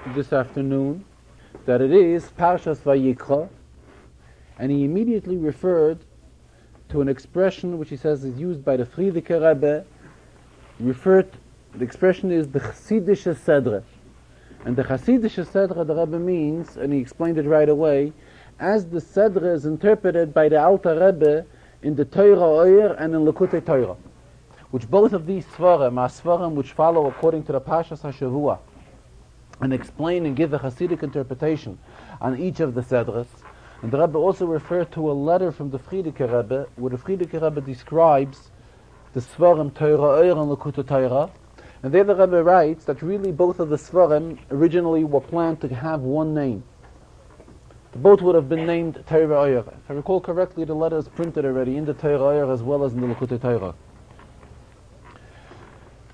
this afternoon that it is Parshas Vayikra, and he immediately referred to an expression which he says is used by the Farbrengen Rebbe. The expression is the Chassidische Sedre. And the Chassidische Sedre, the Rebbe means, and he explained it right away, as the Sedre is interpreted by the Alter Rebbe in the Torah Oyer and in Lekutei Torah, which both of these Svarim are Svarim which follow according to the Parshas HaShavua and explain and give a Hasidic interpretation on each of the Sedres. And the Rebbe also referred to a letter from the Farbrengen Rebbe, where the Farbrengen Rebbe describes the Svarim Torah Oyer and Lekutei Torah. And there the Rebbe writes that really both of the Svarim originally were planned to have one name. Both would have been named Torah Oyer. If I recall correctly, the letter is printed already in the Torah Oyer as well as in the Lekutei Torah.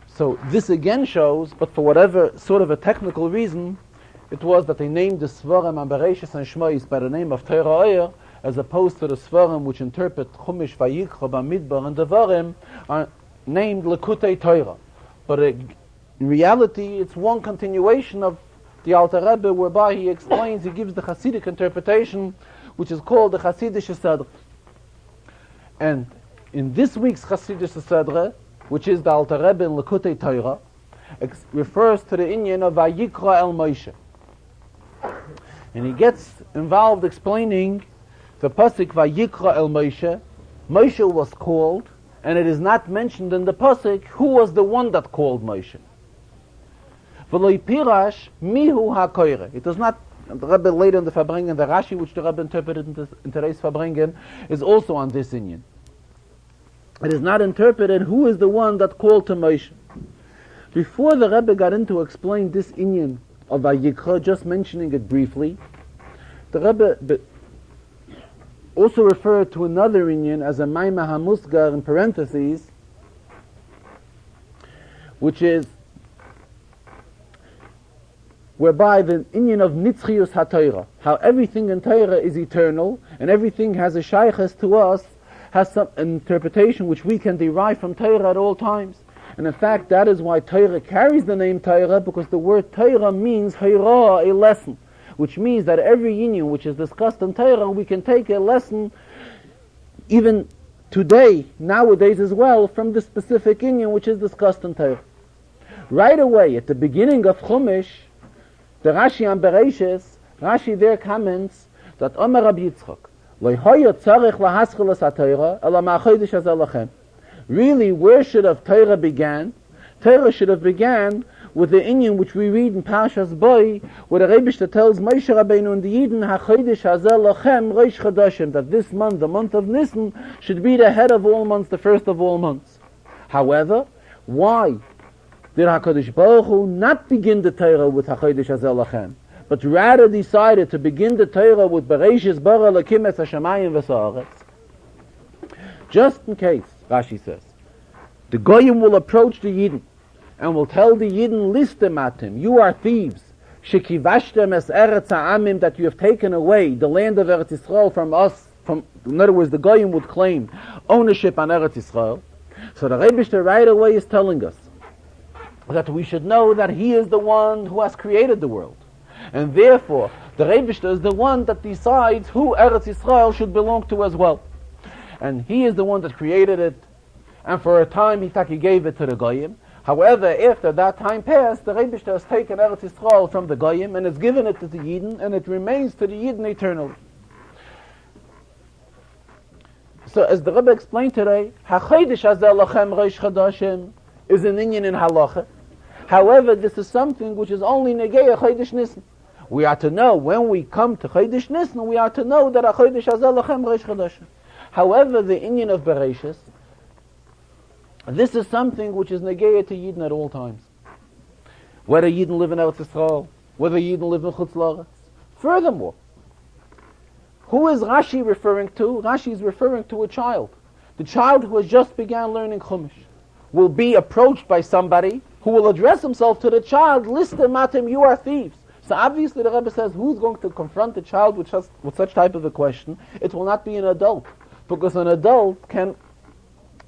So this again shows, but for whatever sort of a technical reason, it was that they named the Svarim and Bereshis and Shmois by the name of Torah Oyer, as opposed to the Svarim which interpret Chumash, Vayikra, Bamidbar, and Devarim are named Lekutei Torah. But in reality, it's one continuation of the Alter Rebbe, whereby he explains, he gives the Hasidic interpretation, which is called the Chasidische Sedre. And in this week's Chasidische Sedre, which is the Alter Rebbe in Lekutei Torah, refers to the inyan of Vayikra el Moshe. And he gets involved explaining the pasuk Vayikra el Moshe. Moshe was called, and it is not mentioned in the pasuk who was the one that called Moshe. V'lo pirash mihu hakoyre. It does not. The Rebbe later in the Farbrengen, the Rashi which the Rebbe interpreted in today's Farbrengen, is also on this inyan. It is not interpreted who is the one that called to Moshe. Before the Rebbe got into explain this inyan of Vayikra, just mentioning it briefly, the Rebbe also referred to another inyan as a Maimah HaMusgar in parentheses, which is whereby the inyan of Nitzchius HaTorah, how everything in Torah is eternal and everything has a shaykhs to us, has some interpretation which we can derive from Torah at all times. And in fact, that is why Torah carries the name Torah, because the word Torah means Hayrah, a lesson, which means that every inyan which is discussed in Torah, we can take a lesson, even today, nowadays as well, from the specific inyan which is discussed in Torah. Right away, at the beginning of Chumash, the Rashi on Bereshis, Rashi there comments that Omer Rabbi Yitzchak, really, where should have Torah began? Torah should have began with the inyan which we read in Parshas Boy, where the Rebbe tells Moshe Rabbeinu and the Yidden, HaChodesh Hazeh Lachem Reish Chadashim, that this month, the month of Nisan, should be the head of all months, the first of all months. However, why did HaKadosh Baruch Hu not begin the Torah with HaChodesh Hazeh Lachem, but rather decided to begin the Torah with Bereshis bara Elokim es hashamayim v'sa'aretz? Just in case, Rashi says, the Goyim will approach the Yidden and will tell the Yidden, listem atim, you are thieves, shekivashtem es eretz ha'amim, that you have taken away the land of Eretz Yisrael from us. In other words, the Goyim would claim ownership on Eretz Yisrael. So the Rebbe right away is telling us that we should know that he is the one who has created the world. And therefore, the Rebbe is the one that decides who Eretz Yisrael should belong to as well. And he is the one that created it, and for a time he gave it to the Goyim. However, after that time passed, the Rebbe has taken Eretz Yisrael from the Goyim and has given it to the Yidden, and it remains to the Yidden eternally. So as the Rebbe explained today, HaChodesh Hazeh Lachem Reish Chadashim is an inyan in halacha. However, this is something which is only negei Chodesh Nisan. We are to know, when we come to Chodesh Nisan, we are to know that HaChodesh Hazeh Lachem Reish Chadashim. However, the inyan of Bereshis, this is something which is negei to Yidden at all times. Whether Yidden live in Eretz Yisrael, whether Yidden live in Chutz La'aretz. Furthermore, who is Rashi referring to? Rashi is referring to a child. The child who has just began learning Chumash will be approached by somebody who will address himself to the child, listem atim, you are thieves. So obviously the Rebbe says, who's going to confront the child with such type of a question? It will not be an adult, because an adult can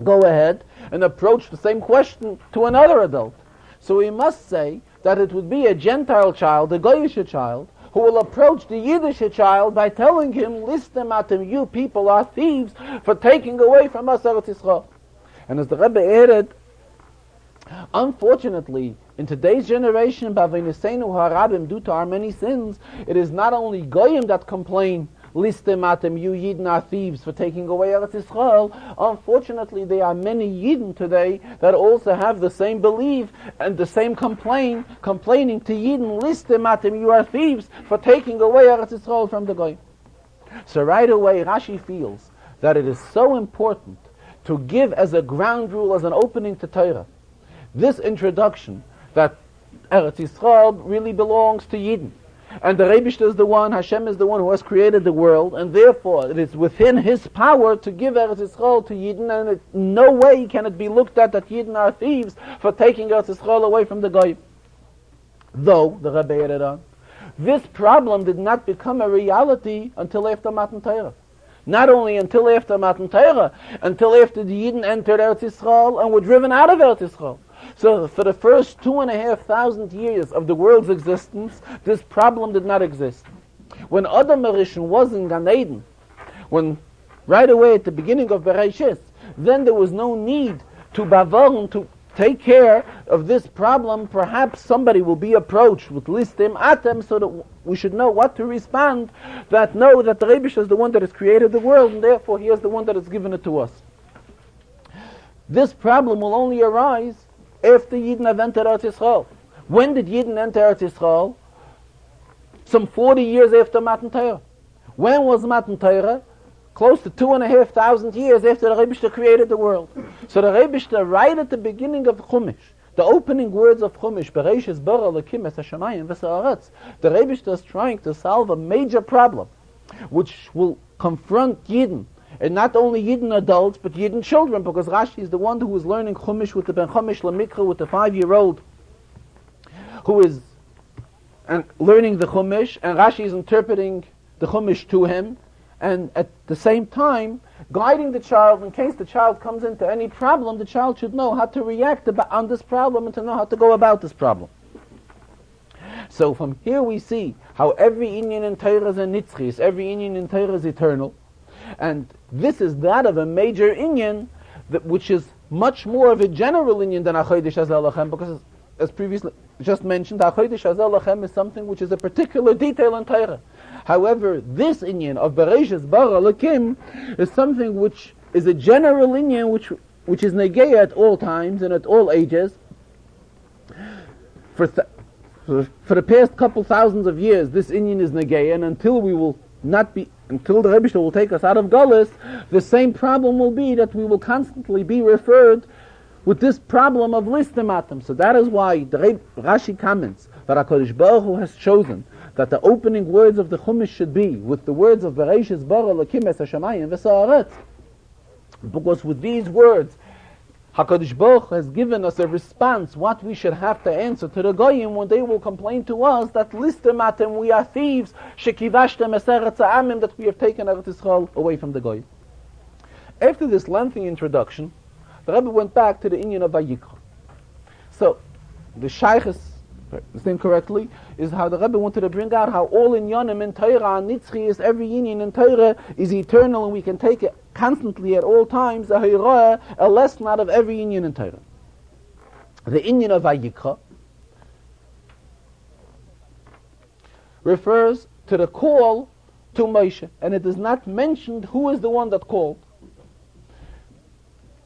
go ahead and approach the same question to another adult. So we must say that it would be a Gentile child, a Goyish child, who will approach the Yiddish child by telling him, listen atem, you people are thieves for taking away from us Eretz Yisrael. And as the Rebbe added, unfortunately, in today's generation, Baveinisenu harabim, due to our many sins, it is not only Goyim that complain, listem atem, you Yidden are thieves for taking away Eretz Yisrael. Unfortunately, there are many Yidden today that also have the same belief and the same complaining to Yidden, listem atem, you are thieves for taking away Eretz Yisrael from the Goyim. So right away, Rashi feels that it is so important to give as a ground rule, as an opening to Torah, this introduction that Eretz Yisrael really belongs to Yidden. And the Rebishter is the one, Hashem is the one who has created the world, and therefore it is within His power to give Eretz Yisrael to Yidden, and in no way can it be looked at that Yidden are thieves for taking Eretz Yisrael away from the Goyim. Though, the Rebbe added on, this problem did not become a reality until after Matan Torah. Not only until after Matan Torah, until after the Yidden entered Eretz Yisrael and were driven out of Eretz Yisrael. So for the first 2,500 years of the world's existence, this problem did not exist. When Adam Rishon was in Gan Eden, when right away at the beginning of Bereshis, then there was no need to bavarun, to take care of this problem. Perhaps somebody will be approached with listim atem, so that we should know what to respond, that know that the Rebbe is the one that has created the world, and therefore He is the one that has given it to us. This problem will only arise after Yidden have entered Eretz Yisrael. When did Yidden enter Eretz Yisrael? Some 40 years after Matan Torah. When was Matan Torah? Close to 2,500 years after the Rebishter created the world. So the Rebishter, right at the beginning of Chumash, the opening words of Chumash, Bereshis bara Elokim es hashamayim v'sa'aretz, the Rebishter is trying to solve a major problem, which will confront Yidden, and not only Yidden adults, but Yidden children, because Rashi is the one who is learning Chumash with the Ben Chumash Lamikra, with the 5-year-old, who is learning the Chumash, and Rashi is interpreting the Chumash to him, and at the same time, guiding the child in case the child comes into any problem. The child should know how to react on this problem and to know how to go about this problem. So from here we see how every Inyan in Torah is a nitzchis, every Inyan in Torah is eternal, and this is that of a major Inyan, which is much more of a general Inyan than Achodesh Hazeh Lachem, because as previously just mentioned, Achodesh Hazeh Lachem is something which is a particular detail in Torah. However, this Inyan of Bereshis bara Elokim is something which is a general Inyan which is negeya at all times and at all ages. For the past couple thousands of years, this Inyan is negeya, and until the Rebbe will take us out of Galus, the same problem will be that we will constantly be referred with this problem of listematim. So that is why the Rashi comments that HaKadosh Baruch Hu has chosen that the opening words of the Chumash should be with the words of Bereshis bara Elokim es hashamayim v'sa'aretz, because with these words HaKadosh Baruch Hu has given us a response what we should have to answer to the Goyim when they will complain to us that listematim, we are thieves, shekivashtem es eretz ha'amim, that we have taken Eretz Yisrael away from the Goyim. After this lengthy introduction, the Rebbe went back to the Inyan of Vayikra. So the Shaykhis, understand correctly, is how the Rebbe wanted to bring out how all Inyanim in Torah and Nitzchi is every Inyan in Torah is eternal, and we can take it constantly at all times, a lesson out of every Inyan in Torah. The Inyan of Vayikra refers to the call to Moshe, and it is not mentioned who is the one that called.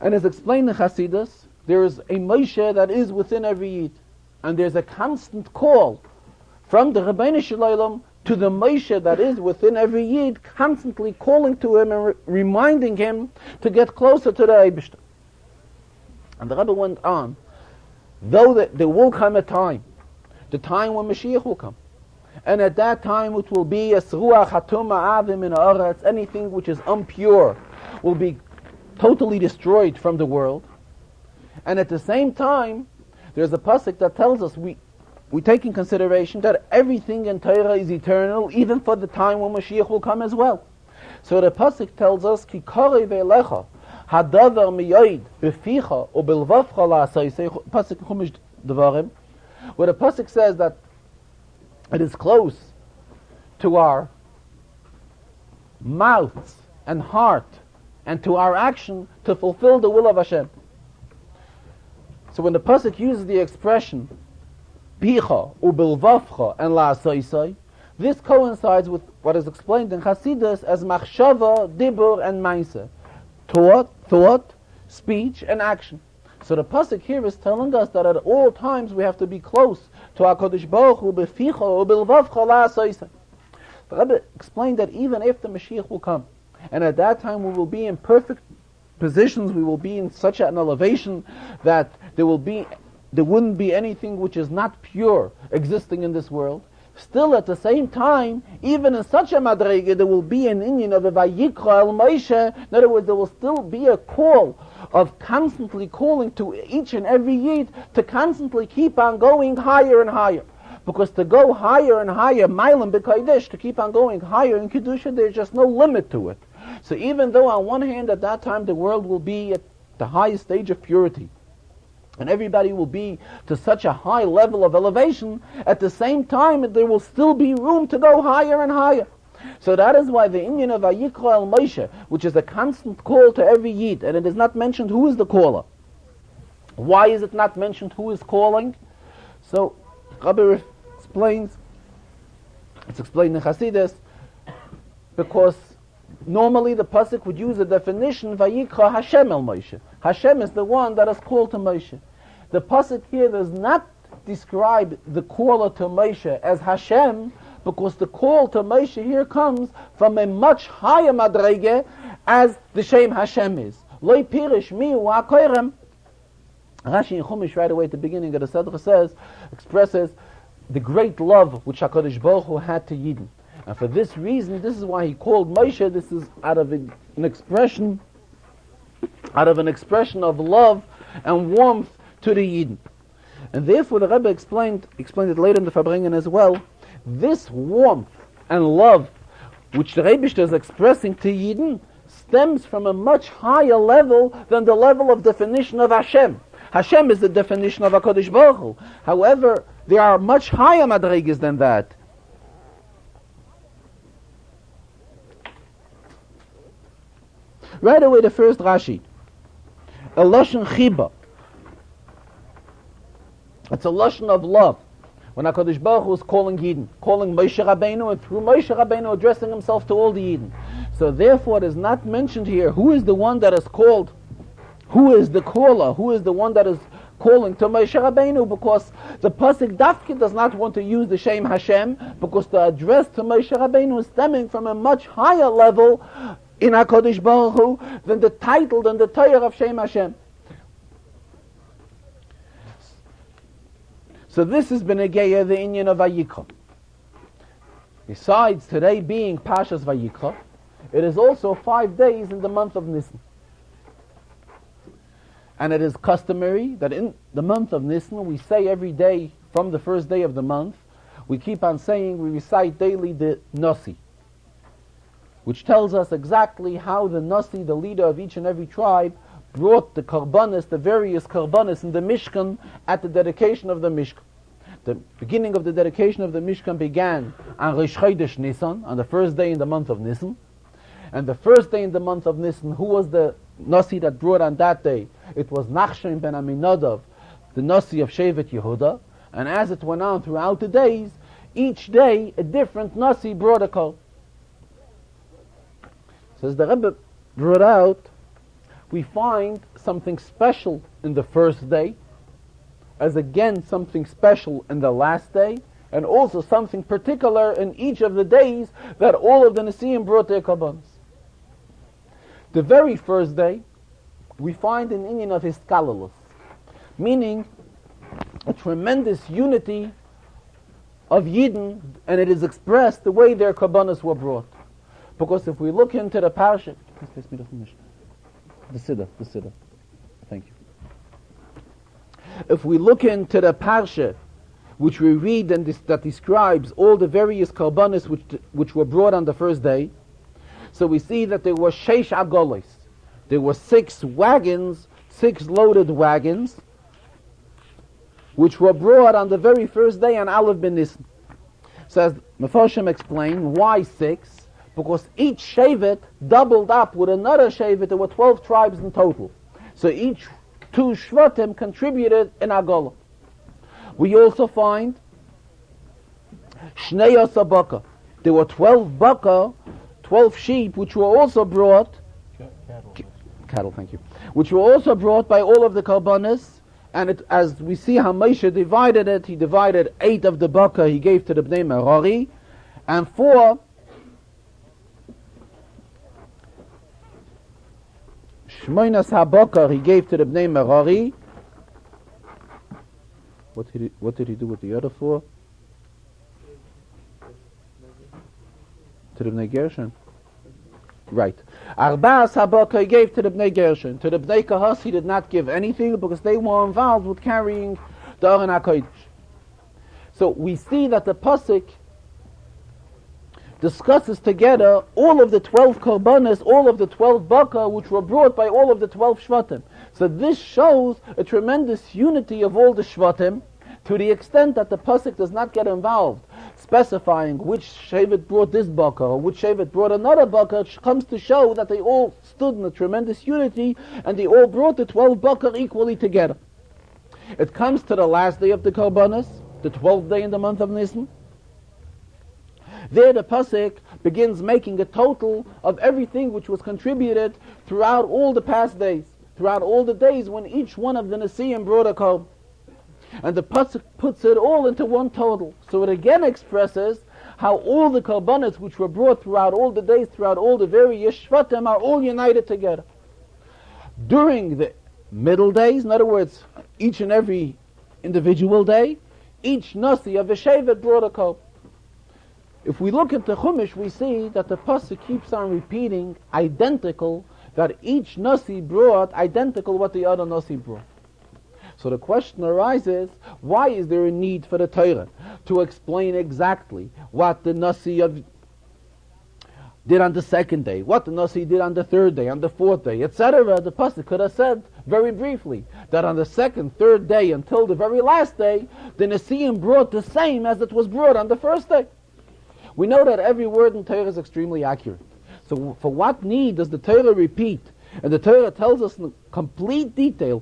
And as explained in Chassidus, there is a Moshe that is within every Yid. And there's a constant call from the Rabbeinu Shalom to the Moshe that is within every Yid, constantly calling to him and reminding him to get closer to the Eibishter. And the Rebbe went on, though there will come a time, the time when Mashiach will come, and at that time it will be a Sruach Hatuma Avim in Haaretz, anything which is impure will be totally destroyed from the world. And at the same time, there's a pasuk that tells us we take in consideration that everything in Torah is eternal, even for the time when Mashiach will come as well. So the pasuk tells us, Ki korei ve'elecha hadavar miyoid beficha u'belvavcha la'asayisei, pasuk Chumash Devarim, where the pasuk says that it is close to our mouths and heart and to our action to fulfill the will of Hashem. So when the pasuk uses the expression Picha ubilvavcha and la'asaisai, this coincides with what is explained in Chassidus as machshava, dibur, and maisa. Thought, speech, and action. So the pasuk here is telling us that at all times we have to be close to HaKadosh Baruch Hu beficha ubilvavcha la'asaisai. The Rebbe explained that even if the Mashiach will come, and at that time we will be in perfect positions, we will be in such an elevation that there wouldn't be anything which is not pure existing in this world. Still, at the same time, even in such a madrege, there will be an inyan of a Vayikra el Moshe. In other words, there will still be a call of constantly calling to each and every Yid to constantly keep on going higher and higher. Because to go higher and higher, Mailam b'Kodesh, to keep on going higher in Kedusha, there's just no limit to it. So even though on one hand at that time the world will be at the highest stage of purity, and everybody will be to such a high level of elevation, at the same time there will still be room to go higher and higher. So that is why the inyan of Vayikra el Moshe, which is a constant call to every Yid, and it is not mentioned who is the caller. Why is it not mentioned who is calling? So Rabbi explains, it's explained in Chassidus, because normally the pasuk would use a definition Vayikra Hashem el Moshe. Hashem is the one that is called to Moshe. The pasuk here does not describe the caller to Moshe as Hashem, because the call to Moshe here comes from a much higher madrege as the Shem Hashem is. Loi pirish mi u'akoyrem. Rashi in Chumash right away at the beginning of the Chazarah expresses the great love which HaKadosh Baruch Hu had to Yidden. And for this reason, this is why he called Moshe. This is out of an expression of love and warmth to the Yidden. And therefore the Rebbe explained it later in the Farbrengen as well, this warmth and love which the Rebbe is expressing to Yidden stems from a much higher level than the level of definition of Hashem. Hashem is the definition of HaKadosh Baruch Hu. However, there are much higher madrigas than that. Right away, the first Rashi, a lashon chiba. It's a lashon of love. When HaKadosh Baruch Hu is calling Yidden, calling Moshe Rabbeinu, and through Moshe Rabbeinu addressing himself to all the Yidden. So therefore, it is not mentioned here who is the one that is called, who is the caller, who is the one that is calling to Moshe Rabbeinu, because the pasuk Dafki does not want to use the Shem Hashem, because the address to Moshe Rabbeinu is stemming from a much higher level in HaKadosh Baruch Hu than the title, than the Torah of Shem Hashem. So this has been Ageya, the inyan of Vayikra. Besides today being Pashas Vayikra, it is also 5 days in the month of Nisan. And it is customary that in the month of Nisan we say every day from the first day of the month, we keep on saying, we recite daily the Nasi, which tells us exactly how the Nasi, the leader of each and every tribe, brought the karbanis, the various karbanis in the Mishkan at the dedication of the Mishkan. The beginning of the dedication of the Mishkan began on Rosh Chodesh Nisan, on the first day in the month of Nisan. And the first day in the month of Nisan, who was the Nasi that brought on that day? It was Nachshon ben Aminadav, the Nasi of Shevet Yehuda. And as it went on throughout the days, each day a different Nasi brought a call. So as the Rebbe brought out, we find something special in the first day, as again something special in the last day, and also something particular in each of the days that all of the Nesiim brought their karbanos. The very first day, we find an inyan of Hiskalalus, meaning a tremendous unity of Yidden, and it is expressed the way their karbanos were brought. Because if we look into the parasha, the Siddur. Thank you. If we look into the parsha, which we read and that describes all the various karbanos which were brought on the first day, so we see that there were sheish agolos. There were 6 wagons, 6 loaded wagons, which were brought on the very first day on Aleph ben Nisan. Says, Mefarshim explain, why 6? Because each Shevet doubled up with another Shevet. There were 12 tribes in total. So each 2 Shvatim contributed in Agola. We also find Shnei Asa Baka. There were 12 Baka, 12 sheep, which were also brought, cattle, thank you, which were also brought by all of the Karbanis. And it, as we see how Moshe divided it, he divided 8 of the Baka he gave to the Bnei Merari, and 4 Shmoinas HaBakar he gave to the Bnei Merari. What did he do with the other 4? To the Bnei Gershon. Right. Arba'as HaBakar he gave to the Bnei Gershon. To the Bnei Kahas he did not give anything because they were involved with carrying the Aron HaKodesh. So we see that the Pasuk discusses together all of the 12 Karbanis, all of the 12 Baka, which were brought by all of the 12 Shvatim. So this shows a tremendous unity of all the Shvatim, to the extent that the Pasuk does not get involved specifying which Shevet brought this Baka or which Shevet brought another Baka. It comes to show that they all stood in a tremendous unity and they all brought the 12 Baka equally together. It comes to the last day of the Karbanis, the 12th day in the month of Nisan. There the Pasuk begins making a total of everything which was contributed throughout all the past days, throughout all the days when each one of the Nesiim brought a Korban. And the Pasuk puts it all into one total. So it again expresses how all the Karbanos which were brought throughout all the days, throughout all the various Shvatim, are all united together. During the middle days, in other words, each and every individual day, each Nasi of a Shevet brought a Korban. If we look at the Chumash, we see that the Pasuk keeps on repeating identical, that each Nasi brought identical what the other Nasi brought. So the question arises, why is there a need for the Torah to explain exactly what the Nasi did on the 2nd day, what the Nasi did on the 3rd day, on the 4th day, etc.? The Pasuk could have said very briefly that on the 2nd, 3rd day until the very last day, the Nesiim brought the same as it was brought on the 1st day. We know that every word in Torah is extremely accurate. So for what need does the Torah repeat? And the Torah tells us in complete detail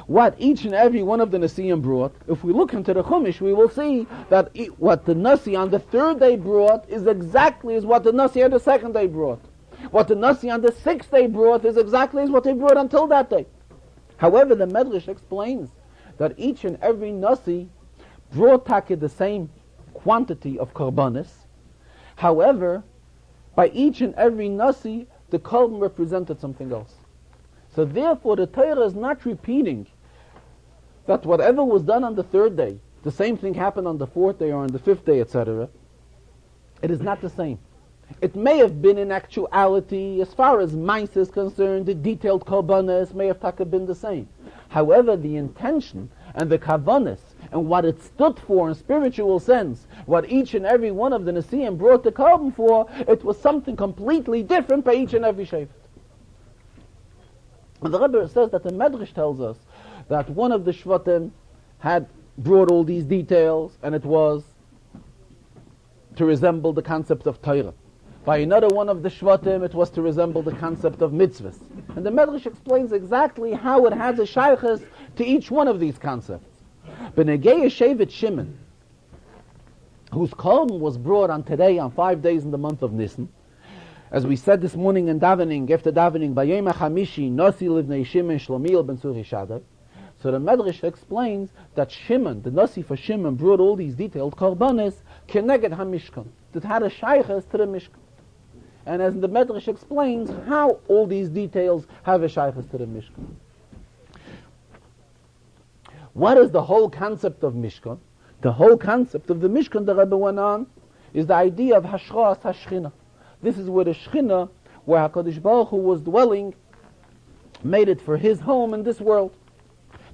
what each and every one of the Nesiim brought. If we look into the Chumash, we will see that what the Nasi on the 3rd day brought is exactly as what the Nasi on the 2nd day brought. What the Nasi on the 6th day brought is exactly as what they brought until that day. However, the Medrash explains that each and every Nasi brought the same quantity of Karbanis. However, by each and every Nasi, the Korban represented something else. So therefore, the Torah is not repeating that whatever was done on the 3rd day, the same thing happened on the 4th day or on the 5th day, etc. It is not the same. It may have been in actuality, as far as Mainz is concerned, the detailed Korbanos may have been the same. However, the intention and the Kavanas and what it stood for in spiritual sense, what each and every one of the Nesiim brought the Korban for, it was something completely different by each and every Shevet. And the Rebbe says that the Medrash tells us that one of the Shvatim had brought all these details, and it was to resemble the concept of Torah. By another one of the Shvatim, it was to resemble the concept of mitzvahs. And the Medrash explains exactly how it has a shaykhus to each one of these concepts. B'negei Shevet Shimon, whose Korban was brought on today, on 5 days in the month of Nisan, as we said this morning in davening, after davening, Bayom HaChamishi, Nasi Livnei Shimon Shlomiel ben Suri Shadav. So the Medrash explains that Shimon, the Nasi for Shimon, brought all these detailed Korbanos, Keneged HaMishkan, that had a shaykhus to the Mishkan. And as the Medrash explains how all these details have a shaykhus to the Mishkan. What is the whole concept of Mishkan? The whole concept of the Mishkan, the Rebbe went on, is the idea of Hashras HaShchina. This is where the Shechina, where HaKadosh Baruch Hu was dwelling, made it for his home in this world.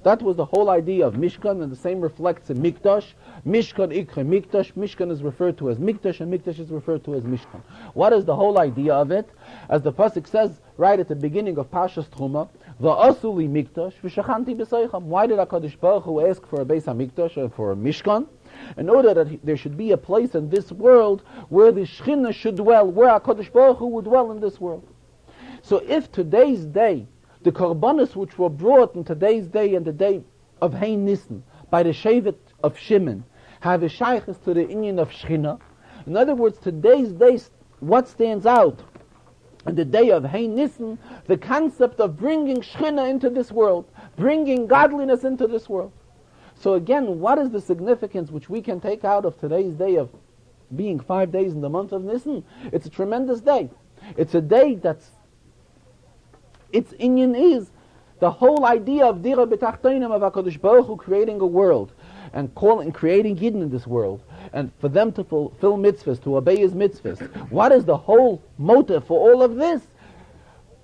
That was the whole idea of Mishkan, and the same reflects in Mikdash. Mishkan Ikre Mikdash. Mishkan is referred to as Mikdash, and Mikdash is referred to as Mishkan. What is the whole idea of it? As the Pasuk says right at the beginning of Parshas Truma, Va'asuli mikdash v'shachanti b'seicham. Why did HaKadosh Baruch Hu ask for a Beis HaMikdash or for a Mishkan? In order that there should be a place in this world where the Shechina should dwell, where HaKadosh Baruch Hu would dwell in this world. So if today's day, the korbanos which were brought in today's day and the day of Hein Nissen by the Shevet of Shimon have a shaykhs to the inyan of Shechina, in other words, today's day, what stands out in the day of Hein Nissen, the concept of bringing Shechina into this world, bringing godliness into this world. So again, what is the significance which we can take out of today's day of being 5 days in the month of Nissen? It's a tremendous day. It's a day that's, its inyan is the whole idea of Dira B'Tachtonim of HaKadosh Baruch Hu creating a world and creating Yidden in this world, and for them to fulfill mitzvahs, to obey his mitzvahs. What is the whole motive for all of this?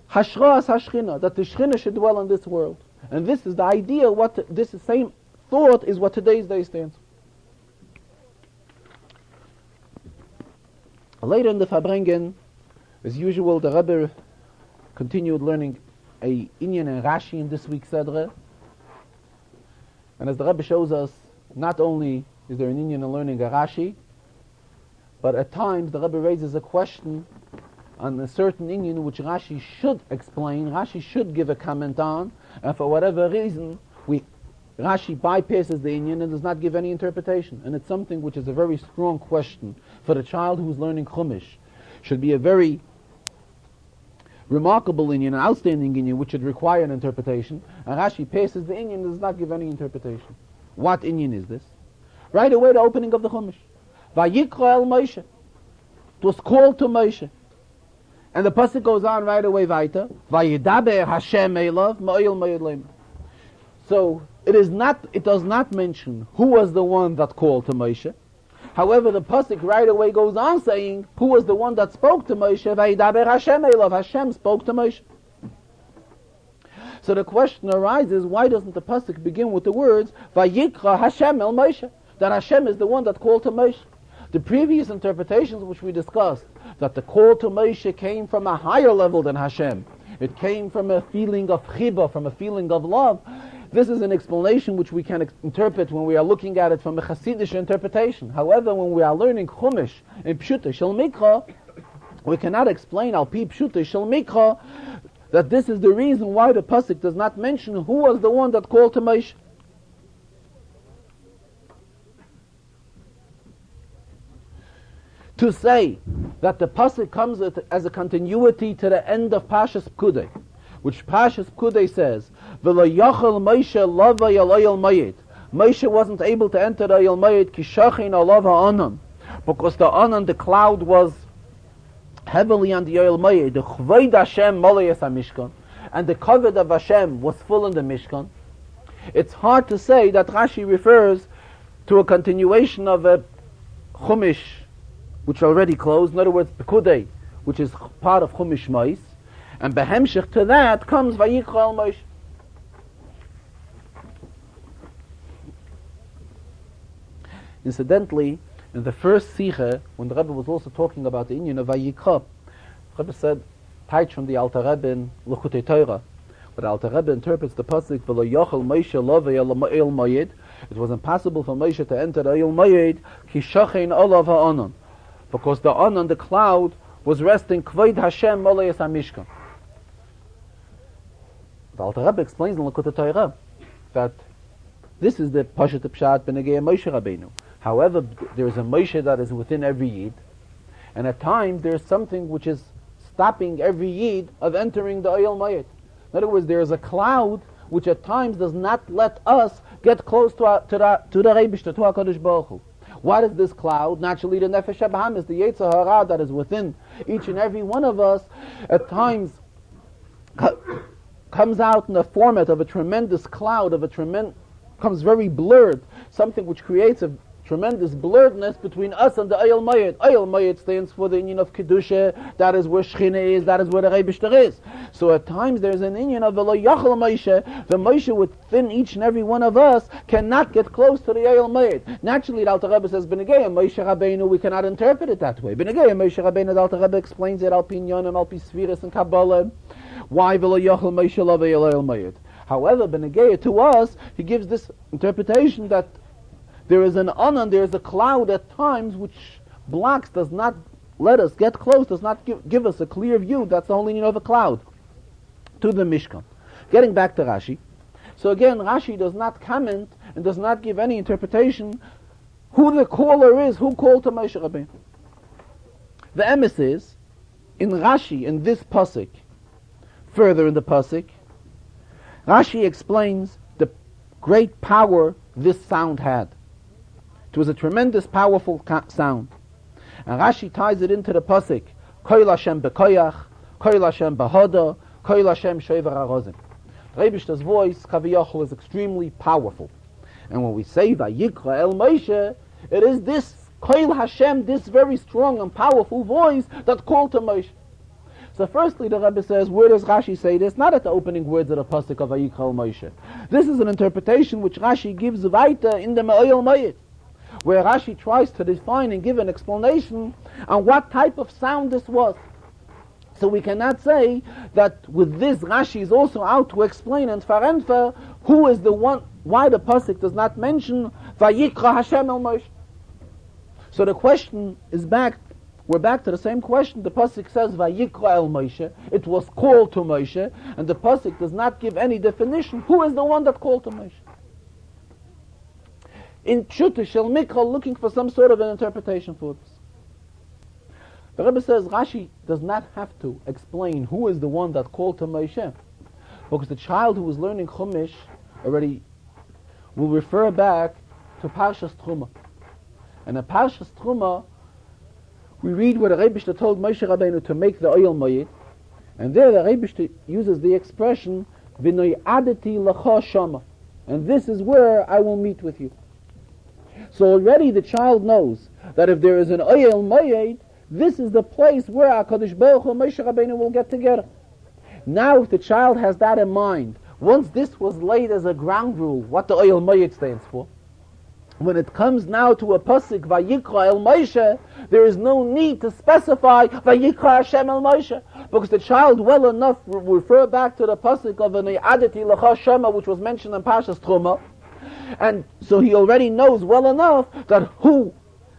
Hashras HaShechina, that the Shechina should dwell in this world. And this is the idea, this same thought is what today's day stands. Later in the Farbrengen, as usual, the Rebbe continued learning a Inyan and Rashi in this week's Chazarah. And as the Rebbe shows us, not only is there an Inyan in learning a Rashi, but at times the Rebbe raises a question on a certain Inyan which Rashi should explain, Rashi should give a comment on, and for whatever reason, Rashi bypasses the Inyan and does not give any interpretation. And it's something which is a very strong question for the child who's learning Chumash. Should be a very remarkable Inyan, an outstanding Inyan, which should require an interpretation. And Rashi passes the Inyan and does not give any interpretation. What Inyan is this? Right away, the opening of the Chumash. Vayikra el Moshe. It was called to Moshe. And the pasuk goes on right away, weiter. Vayidaber Hashem elav ma'il ma'il leim. So it does not mention who was the one that called to Moshe. However, the pasuk right away goes on saying who was the one that spoke to Moshe. Vayidaber Hashem elav. Hashem spoke to Moshe. So the question arises, why doesn't the pasuk begin with the words Vayikra Hashem el Moshe? That Hashem is the one that called to Moshe. The previous interpretations which we discussed, that the call to Moshe came from a higher level than Hashem. It came from a feeling of chiba, from a feeling of love. This is an explanation which we can interpret when we are looking at it from a Hasidic interpretation. However, when we are learning Chumash in Pshutei Shel Mikra, we cannot explain al pi Pshutei Shel Mikra that this is the reason why the pasuk does not mention who was the one that called to Moshe. To say that the pasuk comes as a continuity to the end of Pashas Pkudei, which Pashas Pkudei says, "V'lo yachal Moshe lava yal oyel mayit." Moshe wasn't able to enter the oyel mayit ki shachin alav ha'anan, because the anan, the cloud, was heavily on the oyel mayit. The chvoid Hashem malayas hamishkan, and the kavod of Hashem was full in the Mishkan. It's hard to say that Rashi refers to a continuation of a Chumash which already closed, in other words, Pekudei, which is part of Chumash Mais, and behemshich to that comes Vayikra el Moshe. Incidentally, in the first Sikha, when the Rebbe was also talking about the Inyan of Vayikra, the Rebbe said, tied from the Alter Rebbe in L'chutei Torah, but the Alter Rebbe interprets the pasuk, V'lo yochel Moshe love el mayid. It was impossible for Moshe to enter the el mayid, ki shachein olav ha'anan, because the anan, the cloud, was resting kvoid Hashem malayas hamishkan. The Alter Rebbe explains in L'chutei Torah that this is the Pashat Pshat B'negei Moshe Rabbeinu. However, there is a Moshe that is within every Yid, and at times there is something which is stopping every Yid of entering the Oyel Mayit. In other words, there is a cloud which at times does not let us get close to the Rebishter, to HaKadosh Baruch Hu. What is this cloud? Naturally, the Nefesh HaBahamis, the Yetzer Hara that is within each and every one of us, at times comes out in the format of a tremendous cloud, comes very blurred, something which creates a tremendous blurredness between us and the Oyel Mayit. Oyel Mayit stands for the union of Kedusha, that is where Shechina is, that is where the Rebishter is. So at times there's an union of V'lo Yachal Moshe, the Moshe within each and every one of us cannot get close to the Oyel Mayit. Naturally, the Alter Rebbe says, B'negei Moshe Rabbeinu, we cannot interpret it that way. B'negei Moshe Rabbeinu, the Alter Rebbe explains it, Al Pi Nyonim, Al Pi Sfiris and Kabbalah, why V'lo Yachal Moshe Lo Oyel Mayit. However, B'negei to us, he gives this interpretation that there is an anan, there is a cloud at times which blocks, does not let us get close, does not give us a clear view. That's the only meaning of a cloud to the Mishkan. Getting back to Rashi. So again, Rashi does not comment and does not give any interpretation who the caller is, who called to Moshe Rabbeinu. The emes is, in Rashi, in this pasuk, further in the pasuk, Rashi explains the great power this sound had. It was a tremendous, powerful sound. And Rashi ties it into the pasuk, Koil Hashem bekoyach, Koil Hashem behoda, Koil Hashem shever harozim. Rebishter's voice, Kaviyachol, is extremely powerful. And when we say Vayikra el Moshe, it is this Koil Hashem, this very strong and powerful voice that called to Moshe. So firstly, the Rebbe says, where does Rashi say this? Not at the opening words of the pasuk of Vayikra el Moshe. This is an interpretation which Rashi gives weiter in the Me'oyel Mayit, where Rashi tries to define and give an explanation on what type of sound this was. So we cannot say that with this Rashi is also out to explain and farenfer who is the one, why the pasuk does not mention Vayikra Hashem el Moshe. So the question is we're back to the same question. The pasuk says Vayikra el Moshe, it was called to Moshe, and the pasuk does not give any definition who is the one that called to Moshe. In Pshuta Shel Mikra, looking for some sort of an interpretation for this. The Rebbe says Rashi does not have to explain who is the one that called to Moshe, because the child who was learning Chumash already will refer back to Parshas Truma. And in Parshas Truma, we read where the Rebbe told Moshe Rabbeinu to make the Oyel Mayit, and there the Rebbe uses the expression V'noi adeti l'cha shama, and this is where I will meet with you. So already the child knows that if there is an Oyel Mayit, this is the place where HaKadosh Baruch Hu and Moshe Rabbeinu will get together. Now if the child has that in mind, once this was laid as a ground rule, what the Oyel Mayit stands for, when it comes now to a pasuk Vayikra el Moshe, there is no need to specify Vayikra Hashem el Moshe, because the child well enough will refer back to the pasuk of an Adati L'cha Shema, which was mentioned in Parshas Truma, and so he already knows well enough that who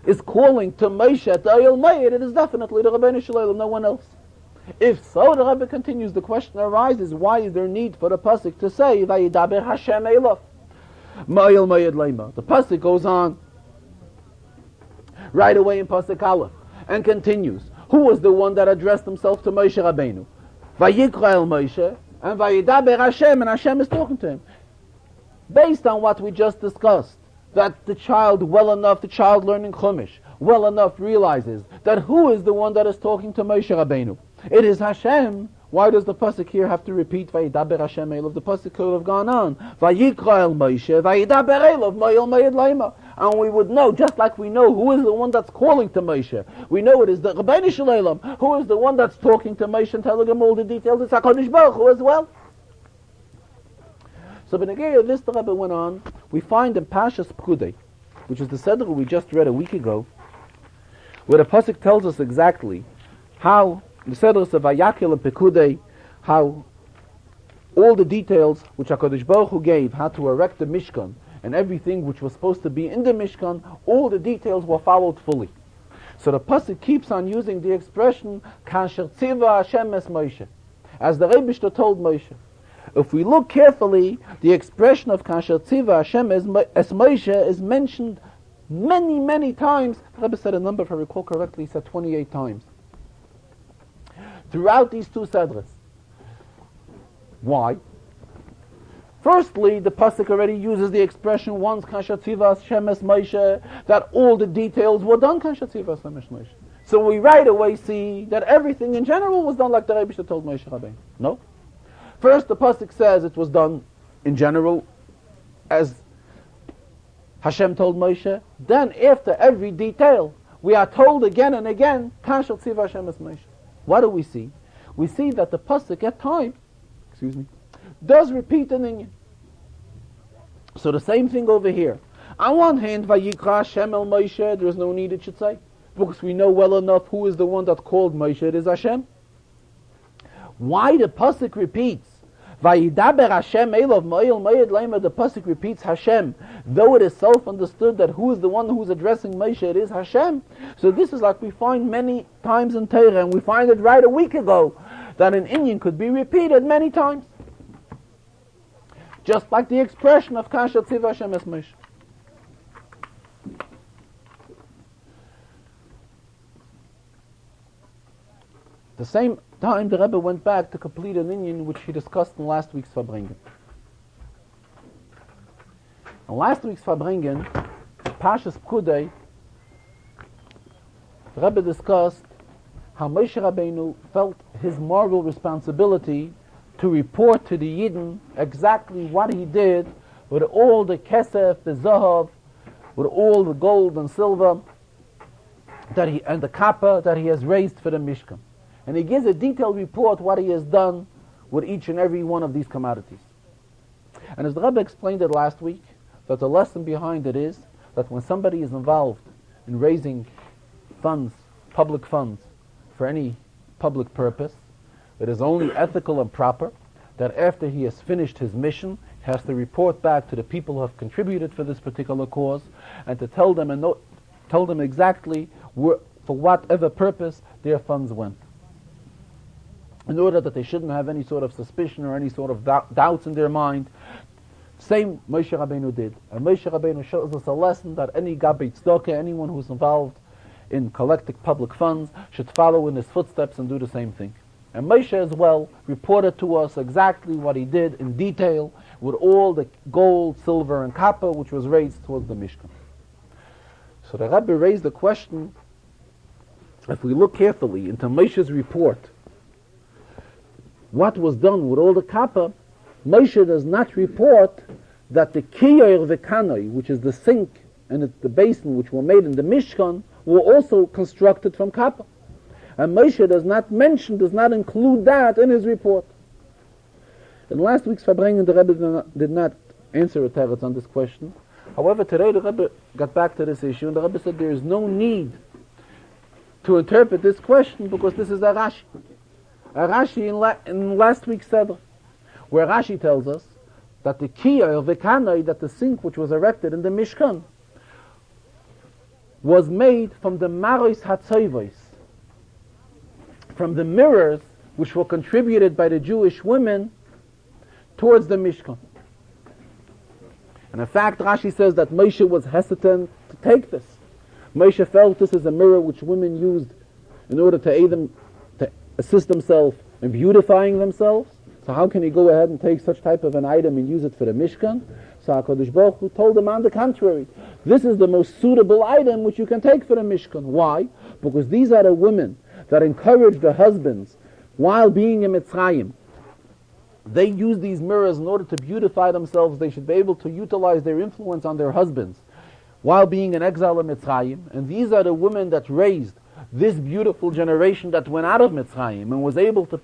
is calling to Moshe at the Oyel Mayit, it is definitely the Rabbeinu Shalom, no one else. If so, the Rebbe continues, the question arises, why is there need for the pasuk to say Vayidaber Hashem Elof? Ma'il Mayid Leima. The pasuk goes on right away in pasuk Aleph and continues. Who was the one that addressed himself to Moshe Rabbeinu? Vayikra el Moshe, and Vayidaber Hashem, and Hashem is talking to him. Based on what we just discussed, that the child the child learning Chumash, well enough realizes that who is the one that is talking to Moshe Rabbeinu? It is Hashem. Why does the pasuk here have to repeat Vayidaber Hashem Elof? The pasuk could have gone on Vayikra el Moshe, Vayidaber Elof, Ma'il Mayid Leima, and we would know, just like we know who is the one that's calling to Moshe. We know it is the Rabbeinu Shalom, who is the one that's talking to Moshe and telling him all the details. It's HaKadosh Baruch Hu as well. So B'negei this the Rebbe went on. We find in Parshas Pekudei, which is the Chazarah we just read a week ago, where the pasuk tells us exactly how the Chazarah of Vayakil and Pekudei, how all the details which HaKadosh Baruch Hu gave, how to erect the Mishkan, and everything which was supposed to be in the Mishkan, all the details were followed fully. So the pasuk keeps on using the expression Kasher Tziva Hashem es Moshe, as the Rebbe told Moshe. If we look carefully, the expression of Kasher Tziva Hashem es Moshe is mentioned many, many times. The Rebbe said a number, if I recall correctly, he said 28 times throughout these two Chazarahs. Why? Firstly, the pasuk already uses the expression once Kasher Tziva Hashem es Moshe, that all the details were done Kasher Tziva Hashem es Moshe. So we right away see that everything in general was done like the Rebbe told Moshe Rabbeinu. No. First, the pasuk says it was done in general as Hashem told Moshe. Then after every detail, we are told again and again, Kan shel tziva Hashem es Moshe. What do we see? We see that the pasuk at time, does repeat an inyan. So the same thing over here. On one hand, Vayikra Hashem el Moshe, there is no need it should say, because we know well enough who is the one that called Moshe, it is Hashem. Why the pasuk repeats Vayidaber Hashem Elov Ma'il Ma'id Lema, the pasuk repeats Hashem, though it is self-understood that who is the one who is addressing Moshe, it is Hashem. So this is like we find many times in Torah, and we find it right a week ago, that an inyan could be repeated many times. Just like the expression of Kan shel tziva Hashem es Moshe. The same time the Rebbe went back to complete an inyan which he discussed in last week's Farbrengen. In last week's Farbrengen, Pashas Pkudei, the Rebbe discussed how Moshe Rabbeinu felt his moral responsibility to report to the Yidden exactly what he did with all the kesef, the zahav, with all the gold and silver and the kappa that he has raised for the Mishkan. And he gives a detailed report what he has done with each and every one of these commodities. And as the Rebbe explained it last week, that the lesson behind it is that when somebody is involved in raising funds, public funds, for any public purpose, it is only ethical and proper that after he has finished his mission, he has to report back to the people who have contributed for this particular cause, and to tell them exactly for whatever purpose their funds went, in order that they shouldn't have any sort of suspicion or any sort of doubts in their mind. Same Moshe Rabbeinu did. And Moshe Rabbeinu shows us a lesson that any Gabei Tzedakah, anyone who's involved in collecting public funds, should follow in his footsteps and do the same thing. And Moshe as well reported to us exactly what he did in detail with all the gold, silver, and copper which was raised towards the Mishkan. So the Rebbe raised the question, if we look carefully into Moshe's report, what was done with all the copper, Moshe does not report that the kiyor v'kanoi, which is the sink and the basin which were made in the Mishkan, were also constructed from copper. And Moshe does not include that in his report. In last week's Farbrengen, the Rebbe did not answer a teretz on this question. However, today the Rebbe got back to this issue, and the Rebbe said there is no need to interpret this question because this is a Rashi. A Rashi in last week's Seder, where Rashi tells us that the kiyah, the kanai, that the sink which was erected in the Mishkan, was made from the maros hatzoivos, from the mirrors which were contributed by the Jewish women towards the Mishkan. And in fact, Rashi says that Moshe was hesitant to take this. Moshe felt this is a mirror which women used in order to aid them, to assist themselves in beautifying themselves. So how can he go ahead and take such type of an item and use it for the Mishkan? So HaKadosh Baruch Hu told him on the contrary, this is the most suitable item which you can take for the Mishkan. Why? Because these are the women that encourage their husbands while being in Mitzrayim. They use these mirrors in order to beautify themselves. They should be able to utilize their influence on their husbands while being in exile in Mitzrayim. And these are the women that raised this beautiful generation that went out of Mitzrayim and was able to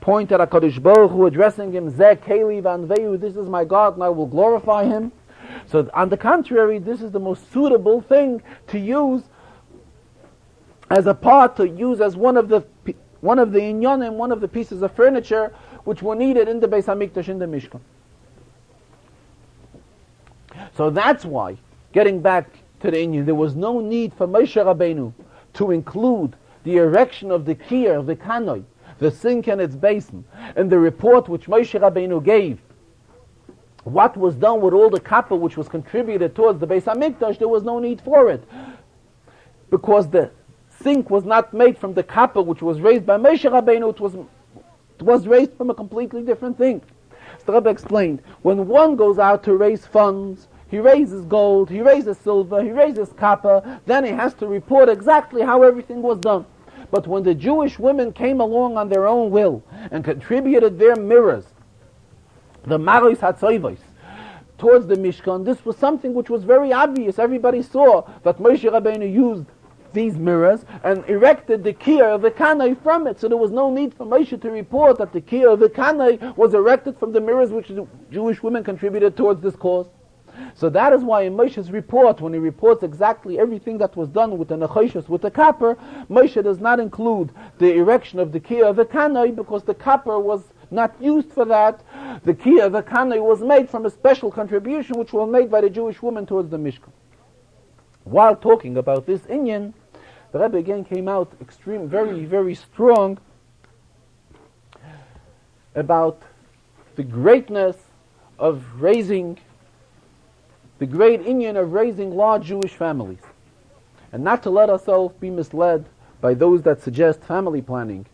point at HaKadosh Baruch Hu, addressing him, Zeh Keli Vanveyu, this is my God and I will glorify him. So on the contrary, this is the most suitable thing to use as a part, to use as one of the inyanim, one of the pieces of furniture which were needed in the Beis HaMikdash, in the Mishkan. So that's why, getting back to the inyan, there was no need for Moshe Rabbeinu to include the erection of the kiyah, the kanoi, the sink and its basin, in the report which Moshe Rabbeinu gave. What was done with all the kappa which was contributed towards the Beis HaMikdash, there was no need for it. Because the sink was not made from the kappa which was raised by Moshe Rabbeinu, it was raised from a completely different thing. As the Rebbe explained, when one goes out to raise funds, he raises gold, he raises silver, he raises kappa, then he has to report exactly how everything was done. But when the Jewish women came along on their own will and contributed their mirrors, the maros hatzoivos, towards the Mishkan, this was something which was very obvious. Everybody saw that Moshe Rabbeinu used these mirrors and erected the Kiyah of the Kanai from it. So there was no need for Moshe to report that the Kiyah of the Kanai was erected from the mirrors which the Jewish women contributed towards this cause. So that is why in Moshe's report, when he reports exactly everything that was done with the Nechoshes, with the copper, Moshe does not include the erection of the Kiyah of the Kanai, because the copper was not used for that. The Kiyah of the Kanai was made from a special contribution which was made by the Jewish woman towards the Mishkan. While talking about this inyan, the Rebbe again came out very, very strong about the greatness of raising, the great inyan of raising large Jewish families, and not to let ourselves be misled by those that suggest family planning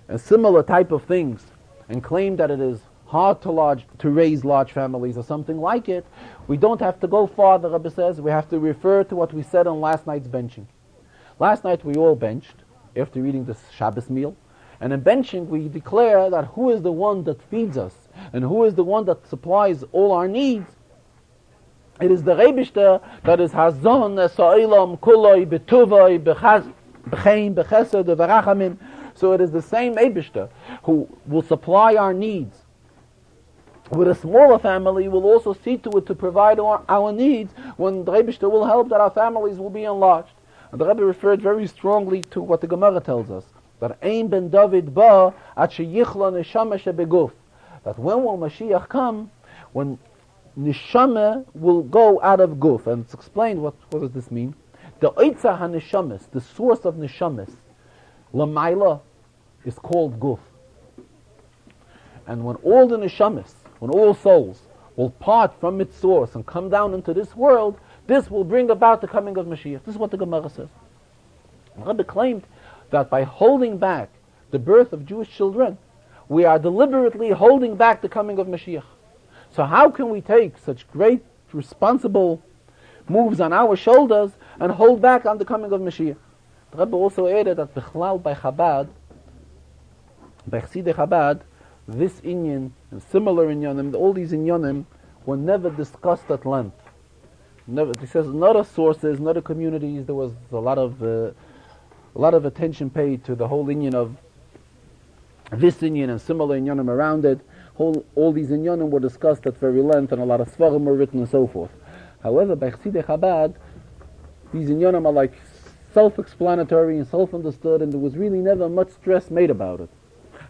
and similar type of things and claim that it is hard to raise large families or something like it. We don't have to go far, the Rebbe says. We have to refer to what we said on last night's benching. Last night we all benched after eating the Shabbos meal, and in benching we declare that who is the one that feeds us and who is the one that supplies all our needs. It is the Rebishter that is Hazon Esa'elam Kuloi Betuvoi B'chein B'chesed V'rachamim. So it is the same Rebishter who will supply our needs. With a smaller family, we'll also see to it to provide our needs when the Rebishter will help that our families will be enlarged. And the Rebbe referred very strongly to what the Gemara tells us, that Ein ben David ba at sheyichla neshama shebeguf, that when will Mashiach come, when neshama will go out of guf. And it's explained what does this mean. The oitza haneshamas, the source of neshamas, lamaila, is called guf. And when all the neshamas, when all souls will part from its source and come down into this world, this will bring about the coming of Mashiach. This is what the Gemara says. The Rebbe claimed that by holding back the birth of Jewish children, we are deliberately holding back the coming of Mashiach. So how can we take such great, responsible moves on our shoulders and hold back on the coming of Mashiach? The Rebbe also added that Bichlal by Chabad, by Chassidei Chabad, this inyan and similar inyanim, all these inyanim were never discussed at length. Never, he says, not of sources, not of communities. There was a lot of attention paid to the whole inyan of this inyan and similar inyanim around it. All these inyanim were discussed at very length, and a lot of svarim were written and so forth. However, by Chassidei Chabad, these inyanim are like self-explanatory and self-understood, and there was really never much stress made about it.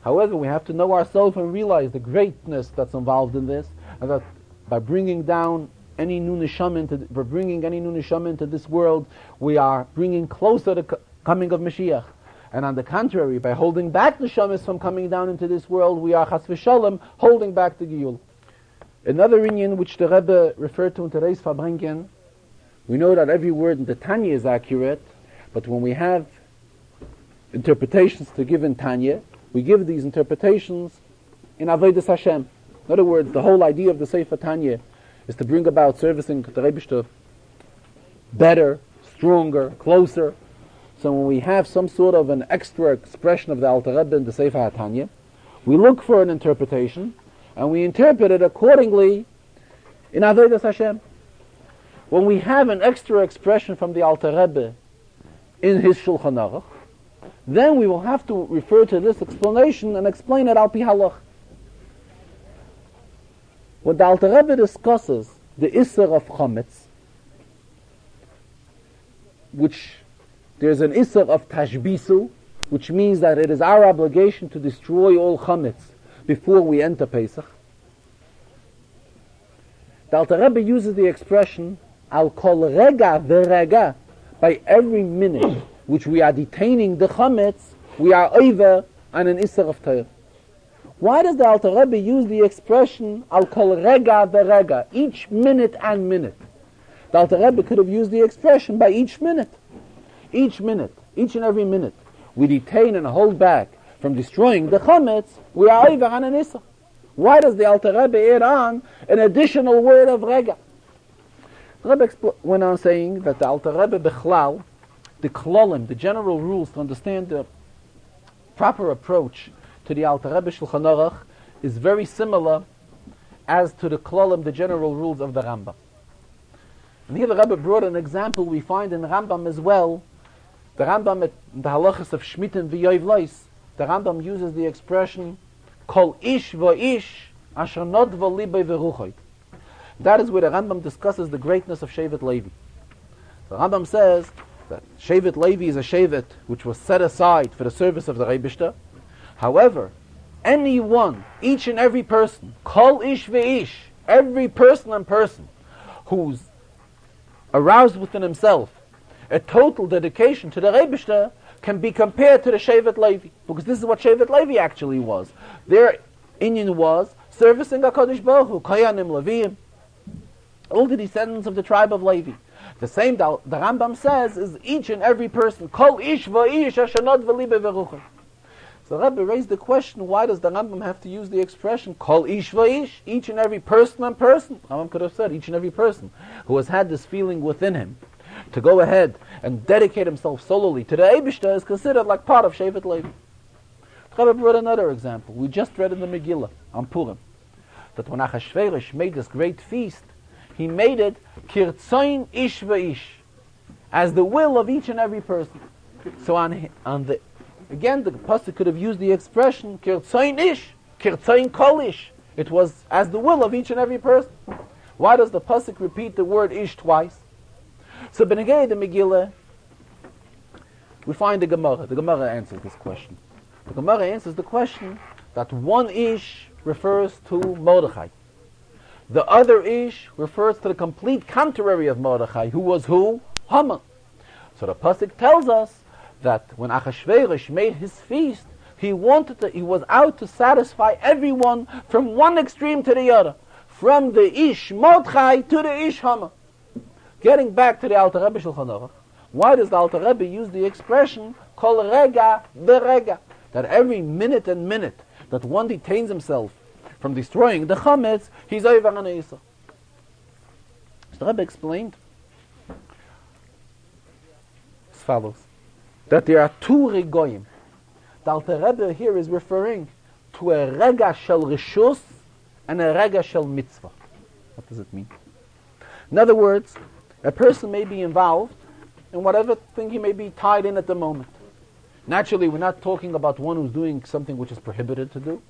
However, we have to know ourselves and realize the greatness that's involved in this, and that by bringing down any new neshama into this world, we are bringing closer the coming of Mashiach. And on the contrary, by holding back neshamas from coming down into this world, we are chas v'shalom holding back the Giyul. Another inyan which the Rebbe referred to in today's Farbrengen, we know that every word in the Tanya is accurate, but when we have interpretations to give in Tanya, we give these interpretations in Avodas Hashem. In other words, the whole idea of the Sefer Tanya is to bring about servicing the Rebishter better, stronger, closer. So when we have some sort of an extra expression of the Alter Rebbe in the Sefer Tanya, we look for an interpretation, and we interpret it accordingly in Avodas Hashem. When we have an extra expression from the Alter Rebbe in his Shulchan Aruch, then we will have to refer to this explanation and explain it al pi halach. When the Alter Rebbe discusses the Isser of Chametz, which there's an Isser of Tashbisu, which means that it is our obligation to destroy all Chametz before we enter Pesach. The Alter Rebbe uses the expression al kol rega v'rega, by every minute which we are detaining the Chametz, we are over on an Isser of Torah. Why does the Alter Rebbe use the expression al kol rega v'rega, each minute and minute? The Alter Rebbe could have used the expression by each minute. Each minute, each and every minute, we detain and hold back from destroying the Chametz, we are over on an Isser. Why does the Alter Rebbe add on an additional word of rega? The Rebbe went on saying that the Alter Rebbe Bechlal, the Klolim, the general rules to understand the proper approach to the Alter Rebbe Shulchan Aruch is very similar as to the klolim, the general rules of the Rambam. And here the Rebbe brought an example we find in Rambam as well. The Rambam, the halachas of Shmitim v'yoyv lois, the Rambam uses the expression kol ish v'ish asher nodva libay v'ruchoy. That is where the Rambam discusses the greatness of Shevet Levi. The Rambam says that Shevet Levi is a Shevet which was set aside for the service of the Rebishter. However, anyone, each and every person, kol ish v'ish, every person and person who's aroused within himself a total dedication to the Rebishter can be compared to the Shevet Levi, because this is what Shevet Levi actually was. Their inyan was servicing HaKadosh Baruch Hu, Koyanim, Leviim, all the descendants of the tribe of Levi. The same the Rambam says is each and every person, kol ish v'ish asher nodva libay v'ruchoy. So the Rebbe raised the question, why does the Rambam have to use the expression kol ish v'ish, each and every person and person? Rambam could have said each and every person who has had this feeling within him to go ahead and dedicate himself solely to the Eibishter is considered like part of Shevet Levi. The Rebbe brought another example. We just read in the Megillah on Purim that when Achashverosh made this great feast, he made it kirtzoin ish v'ish, as the will of each and every person. So again, the pasuk could have used the expression kirtzoin ish, kirtzoin kol ish. It was as the will of each and every person. Why does the pasuk repeat the word ish twice? So Benegay the Megillah, we find the Gemara. The Gemara answers this question. The Gemara answers the question that one ish refers to Mordechai. The other ish refers to the complete contrary of Mordechai, who was who? Haman. So the pasuk tells us that when Achashverosh made his feast, he was out to satisfy everyone from one extreme to the other, from the ish Mordechai to the ish Haman. Getting back to the Alter Rebbe Shulchan Aruch, why does the Alter Rebbe use the expression kol rega berega, that every minute and minute that one detains himself from destroying the chametz, he's over an Eisa? The Rebbe explained as follows, that there are two regoyim. The Alter Rebbe here is referring to a rega shel rishus and a rega shel mitzvah. What does it mean? In other words, a person may be involved in whatever thing he may be tied in at the moment. Naturally, we're not talking about one who's doing something which is prohibited to do.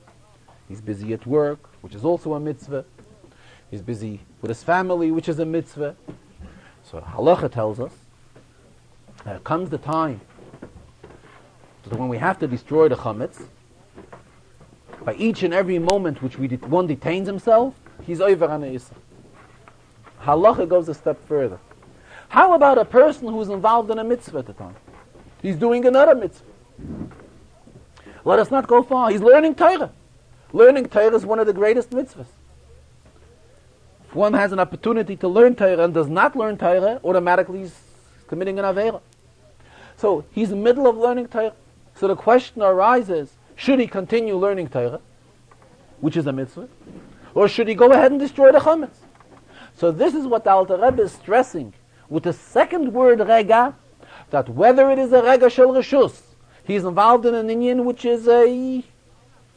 He's busy at work, which is also a mitzvah. He's busy with his family, which is a mitzvah. So halacha tells us there comes the time that when we have to destroy the chametz, by each and every moment which one detains himself, he's over an Eisa. Halacha goes a step further. How about a person who's involved in a mitzvah at the time? He's doing another mitzvah. Let us not go far. He's learning Torah. Learning Torah is one of the greatest mitzvahs. If one has an opportunity to learn Torah and does not learn Torah, automatically he's committing an Aveira. So he's in the middle of learning Torah. So the question arises, should he continue learning Torah, which is a mitzvah, or should he go ahead and destroy the chametz? So this is what the Alter Rebbe is stressing with the second word rega, that whether it is a rega shel rishus, he's involved in an inyan which is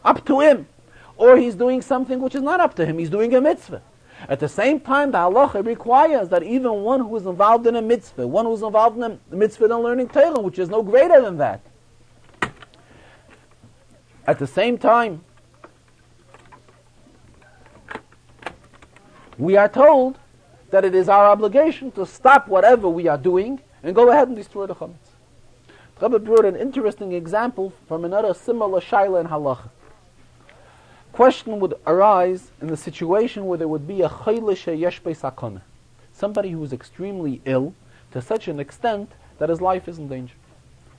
up to him, or he's doing something which is not up to him, he's doing a mitzvah. At the same time, the halacha requires that even one who is involved in a mitzvah, one who is involved in a mitzvah and learning Torah, which is no greater than that, at the same time, we are told that it is our obligation to stop whatever we are doing and go ahead and destroy the chametz. The Rebbe brought an interesting example from another similar shaila in halacha. Question would arise in the situation where there would be a chayla sheyesh bei sakana, somebody who is extremely ill to such an extent that his life is in danger.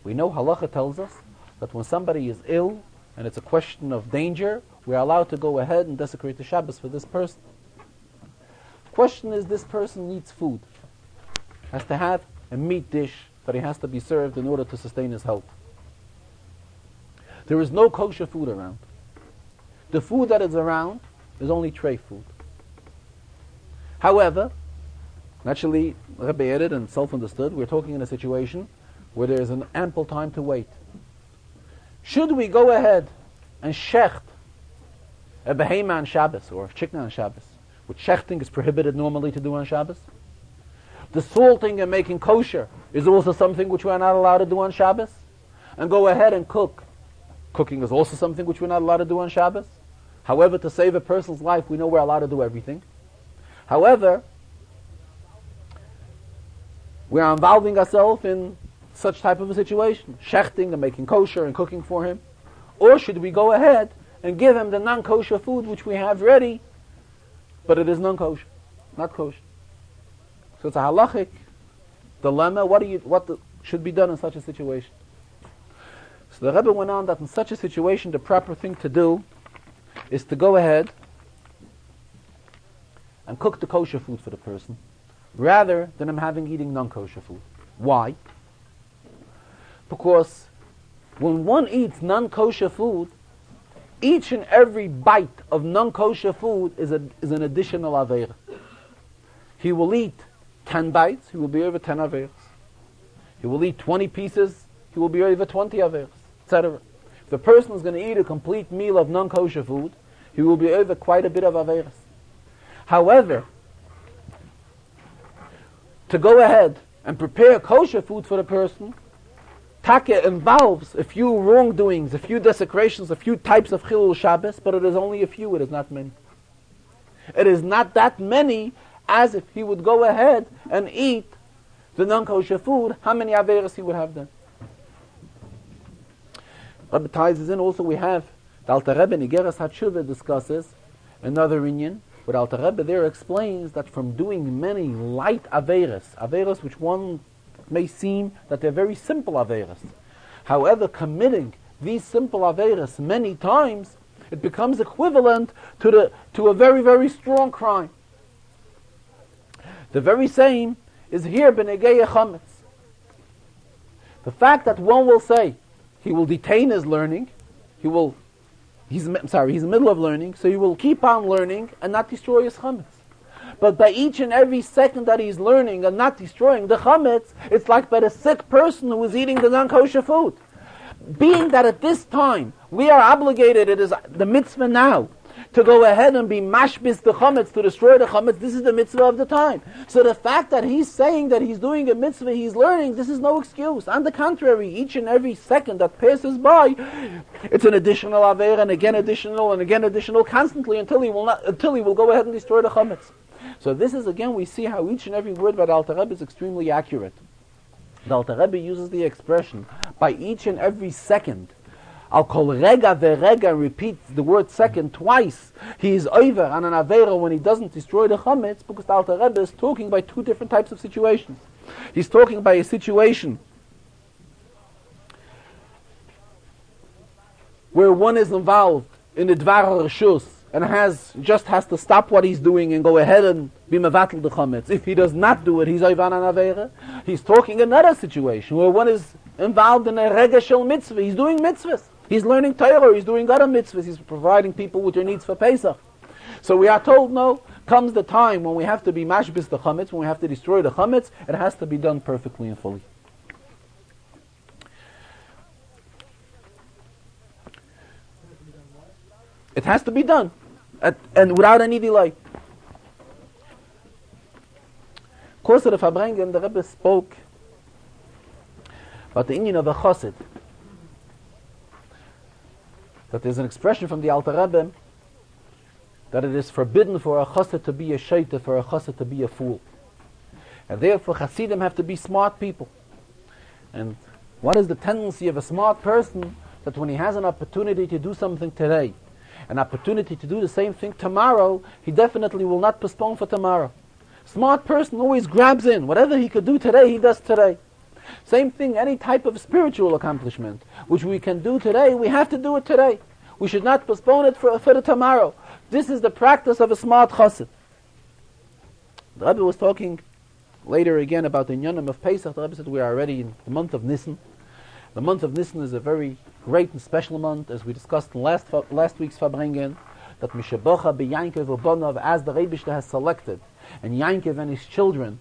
We know halacha tells us that when somebody is ill and it's a question of danger, we are allowed to go ahead and desecrate the Shabbos for this person. Question is, this person needs food, has to have a meat dish that he has to be served in order to sustain his health. There is no kosher food around. The food that is around is only tray food. However, naturally, Rebbe added and self-understood, we're talking in a situation where there is an ample time to wait. Should we go ahead and shecht a behema on Shabbos or a chicken on Shabbos, which shechting is prohibited normally to do on Shabbos. The salting and making kosher is also something which we are not allowed to do on Shabbos. And go ahead and cook. Cooking is also something which we're not allowed to do on Shabbos. However, to save a person's life, we know we're allowed to do everything. However, we are involving ourselves in such type of a situation, shechting and making kosher and cooking for him. Or should we go ahead and give him the non-kosher food which we have ready, but it is non-kosher, not kosher. So it's a halachic dilemma. What should be done in such a situation? So the Rebbe went on that in such a situation, the proper thing to do is to go ahead and cook the kosher food for the person, rather than him eating non-kosher food. Why? Because when one eats non-kosher food, each and every bite of non-kosher food is an additional aveira. He will eat 10 bites, he will be over 10 averas. He will eat 20 pieces, he will be over 20 averas, etc. If the person is going to eat a complete meal of non-kosher food, he will be over quite a bit of averas. However, to go ahead and prepare kosher food for the person, Taka involves a few wrongdoings, a few desecrations, a few types of Chilul Shabbos, but it is only a few, it is not many. It is not that many as if he would go ahead and eat the non-kosher food, how many Averas he would have then. Rabbi ties in also we have, the Alter Rebbe Nigeras HaTshuva discusses another Inyan, but Alter Rebbe there explains that from doing many light Averas which one may seem that they're very simple Averas. However, committing these simple Averas many times, it becomes equivalent to a very, very strong crime. The very same is here B'negei Chametz. The fact that one will say he will detain his learning, he's in the middle of learning, so he will keep on learning and not destroy his chametz. But by each and every second that he's learning and not destroying the chametz, it's like by the sick person who is eating the non-kosher food. Being that at this time we are obligated, it is the mitzvah now, to go ahead and be mashbis the chametz, to destroy the chametz, this is the mitzvah of the time. So the fact that he's saying that he's doing a mitzvah, he's learning, this is no excuse. On the contrary, each and every second that passes by, it's an additional aver and again additional constantly until he will go ahead and destroy the chametz. So this is again, we see how each and every word by the Alter Rebbe is extremely accurate. The Alter Rebbe uses the expression, by each and every second, Al kol rega verega, repeats the word second twice. He is over on an avera when he doesn't destroy the chametz, because the Alter Rebbe is talking by two different types of situations. He's talking by a situation where one is involved in the dvar reshus and has to stop what he's doing and go ahead and be mevatel the chametz. If he does not do it, he's over on an avera. He's talking another situation where one is involved in a rega shel mitzvah. He's doing mitzvahs. He's learning Torah, he's doing other mitzvahs, he's providing people with their needs for Pesach. So we are told, no, comes the time when we have to be mashbis the chametz, when we have to destroy the chametz, it has to be done perfectly and fully. It has to be done, and without any delay. Of course, the Farbrengen, the Rebbe spoke about the inyan of a chassid, that there's an expression from the Alter Rebbe that it is forbidden for a chassid to be a shaita, for a chassid to be a fool. And therefore chassidim have to be smart people. And what is the tendency of a smart person? That when he has an opportunity to do something today, an opportunity to do the same thing tomorrow, he definitely will not postpone for tomorrow. Smart person always grabs in. Whatever he could do today, he does today. Same thing, any type of spiritual accomplishment which we can do today, we have to do it today. We should not postpone it for the tomorrow. This is the practice of a smart chassid. The Rebbe was talking later again about the Inyanim of Pesach. The Rebbe said we are already in the month of Nisan. The month of Nisan is a very great and special month, as we discussed in last week's Farbrengen, that Mishabocha be Yankov Ubonov, as the Rebbe has selected, and Yankov and his children,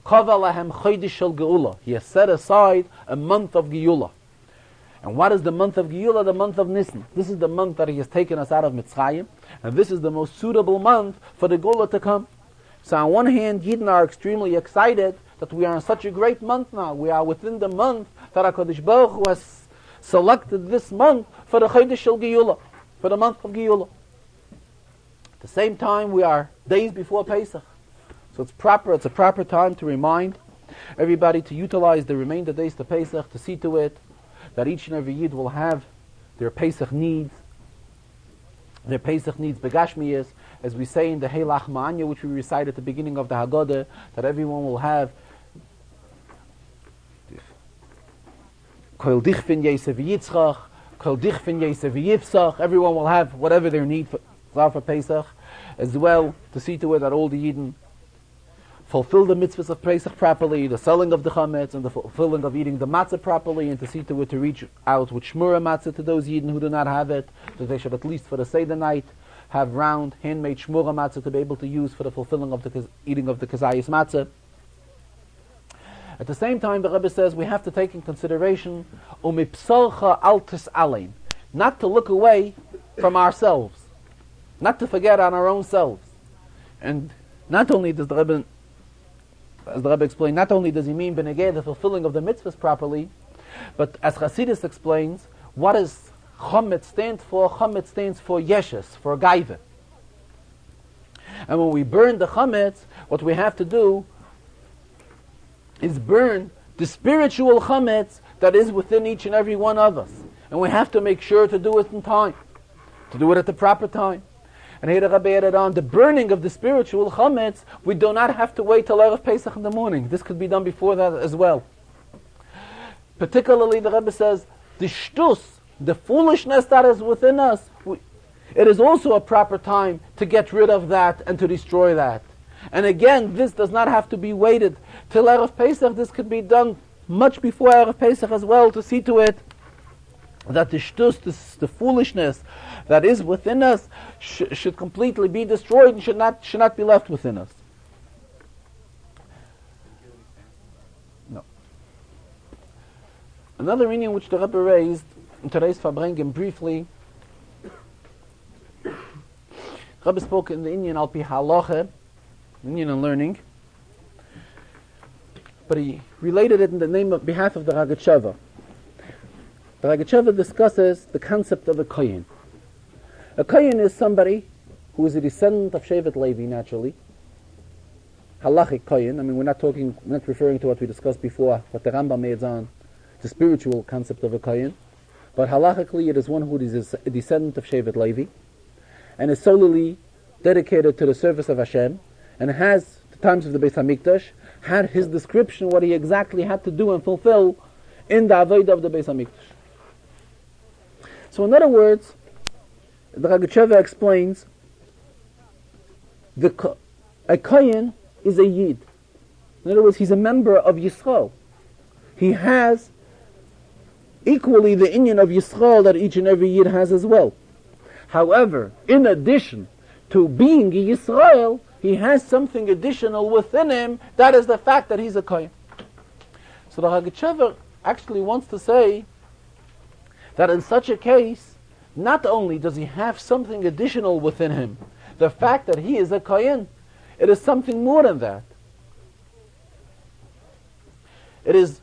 Kava lahem chodesh shel geula. He has set aside a month of geula. And what is the month of Geulah? The month of Nisan. This is the month that He has taken us out of Mitzrayim, and this is the most suitable month for the Geulah to come. So on one hand, Yidden are extremely excited that we are in such a great month now. We are within the month that HaKadosh Baruch Hu has selected this month for the Chodesh Shel Geulah, for the month of Geulah. At the same time, we are days before Pesach. So it's a proper time to remind everybody to utilize the remainder days to Pesach, to see to it that each and every Yid will have their Pesach needs begashmiyas, as we say in the Heilach Ma'anya, which we recite at the beginning of the Haggadah, that everyone will have Kol dich fin Yosef Yitzchak, Kol dich fin Yosef Yifsach. Everyone will have whatever their need for Pesach, as well to see to it that all the Yidden fulfill the mitzvahs of Pesach properly, the selling of the chametz and the fulfilling of eating the matzah properly, and to see to it to reach out with shmura matzah to those Yidden who do not have it, that they should at least for the Seder night have round, handmade shmura matzah to be able to use for the fulfilling of the eating of the kazayis matzah. At the same time, the Rebbe says we have to take in consideration umipsalcha al tis'alein, not to look away from ourselves, not to forget on our own selves. And not only does the Rebbe, as the Rebbe explained, not only does he mean benegay, the fulfilling of the mitzvahs properly, but as Chassidus explains, what does chametz stand for? Chametz stands for yeshes, for gaiva. And when we burn the chametz, what we have to do is burn the spiritual chametz that is within each and every one of us. And we have to make sure to do it in time, to do it at the proper time. And here the Rebbe added on, the burning of the spiritual chametz, we do not have to wait till Erev Pesach in the morning. This could be done before that as well. Particularly, the Rebbe says, the shtus, the foolishness that is within us, it is also a proper time to get rid of that and to destroy that. And again, this does not have to be waited till Erev Pesach. This could be done much before Erev Pesach as well, to see to it that the shtus, the foolishness that is within us should completely be destroyed and should not be left within us. No. Another meaning which the Rebbe raised in today's Farbrengen briefly, Rebbe spoke in the Indian Alpi Halacha, Indian and learning, but he related it in the name of behalf of the Ragatshava. The Ragatshava discusses the concept of a kohen. A kohen is somebody who is a descendant of Shevet Levi, naturally. Halachic kohen. I mean, we're not referring to what we discussed before, what the Rambam made on the spiritual concept of a kohen, but halachically it is one who is a descendant of Shevet Levi, and is solely dedicated to the service of Hashem, and has, the times of the Beis HaMikdash, had his description what he exactly had to do and fulfill in the avodah of the Beis HaMikdash. So in other words, the Ragatshava explains, a kohen is a yid. In other words, he's a member of Yisrael. He has equally the inyan of Yisrael that each and every yid has as well. However, in addition to being a Yisrael, he has something additional within him, that is the fact that he's a kohen. So the Ragatshava actually wants to say that in such a case, not only does he have something additional within him, the fact that he is a kohen, it is something more than that. It is,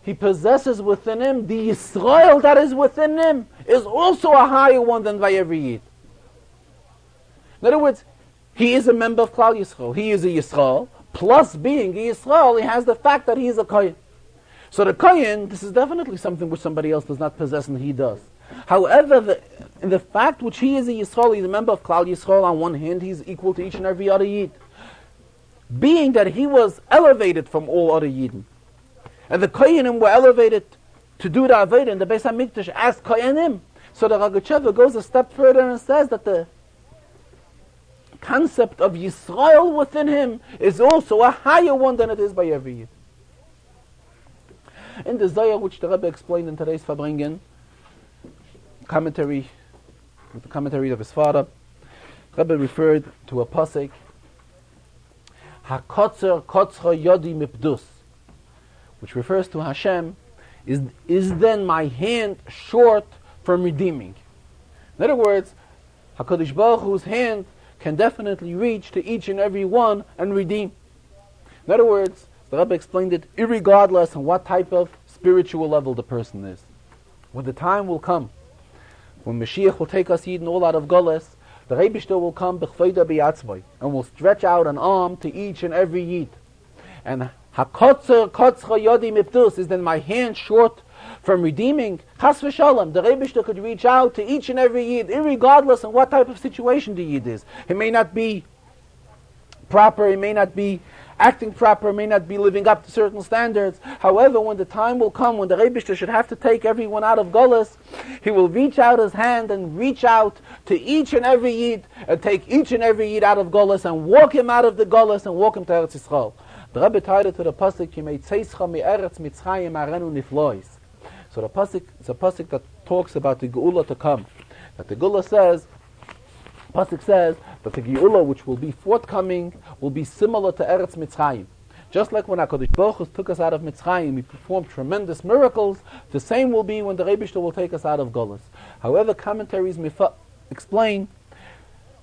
he possesses within him, the Yisrael that is within him is also a higher one than by every Yid. In other words, he is a member of Klal Yisrael. He is a Yisrael, plus being a Yisrael, he has the fact that he is a kohen. So the kohen, this is definitely something which somebody else does not possess and he does. However, the fact which he is a Yisrael, he's a member of Klal Yisrael, on one hand, he's equal to each and every other Yid. Being that he was elevated from all other Yidden, and the kohenim were elevated to do the avodah in the Beis HaMikdash as kohenim, so the Ragatshava goes a step further and says that the concept of Yisrael within him is also a higher one than it is by every Yid. In the Zohar, which the Rebbe explained in today's Farbrengen, commentary, with the commentary of his father, Rebbe referred to a pasuk, HaKotzer Kotzcha Yodi Mipdus, which refers to Hashem is then my hand short from redeeming? In other words, HaKadosh Baruch Hu's hand can definitely reach to each and every one and redeem. In other words, the Rebbe explained it, irregardless of what type of spiritual level the person is. When the time will come, when Mashiach will take us Yidden all out of Goles, the Rebishter will come b'chveda b'yatzvai, and will stretch out an arm to each and every Yid. And HaKotzer kotzcha yodi miptus, is then my hand short from redeeming? Chas v'shalom, the Rebishter could reach out to each and every Yid, irregardless of what type of situation the Yid is. He may not be proper, he may not be acting proper, may not be living up to certain standards. However, when the time will come when the Rebishter should have to take everyone out of Golas, he will reach out his hand and reach out to each and every Yid and take each and every Yid out of Golas and walk him out of the Golas and walk him to Eretz Yisrael. The Rebbe tied it to the pasuk Yimei Tzeischa mi'eretz Mitzrayim arenu niflois. So the pasuk is a pasuk that talks about the Geula to come. That the Geula says, pasuk says that the Geula which will be forthcoming will be similar to Eretz Mitzrayim. Just like when HaKadosh Baruch Hu took us out of Mitzrayim, he performed tremendous miracles, the same will be when the Rebishter will take us out of Golas. However, commentaries explain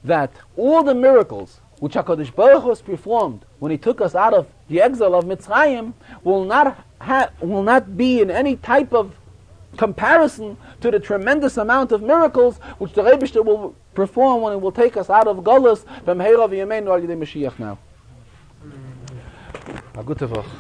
that all the miracles which HaKadosh Baruch Hu has performed when he took us out of the exile of Mitzrayim will not be in any type of comparison to the tremendous amount of miracles which the Rebishter will perform when he will take us out of Golas from Heirav Yemeinu al Yidei Mashiach now. A gute Woche.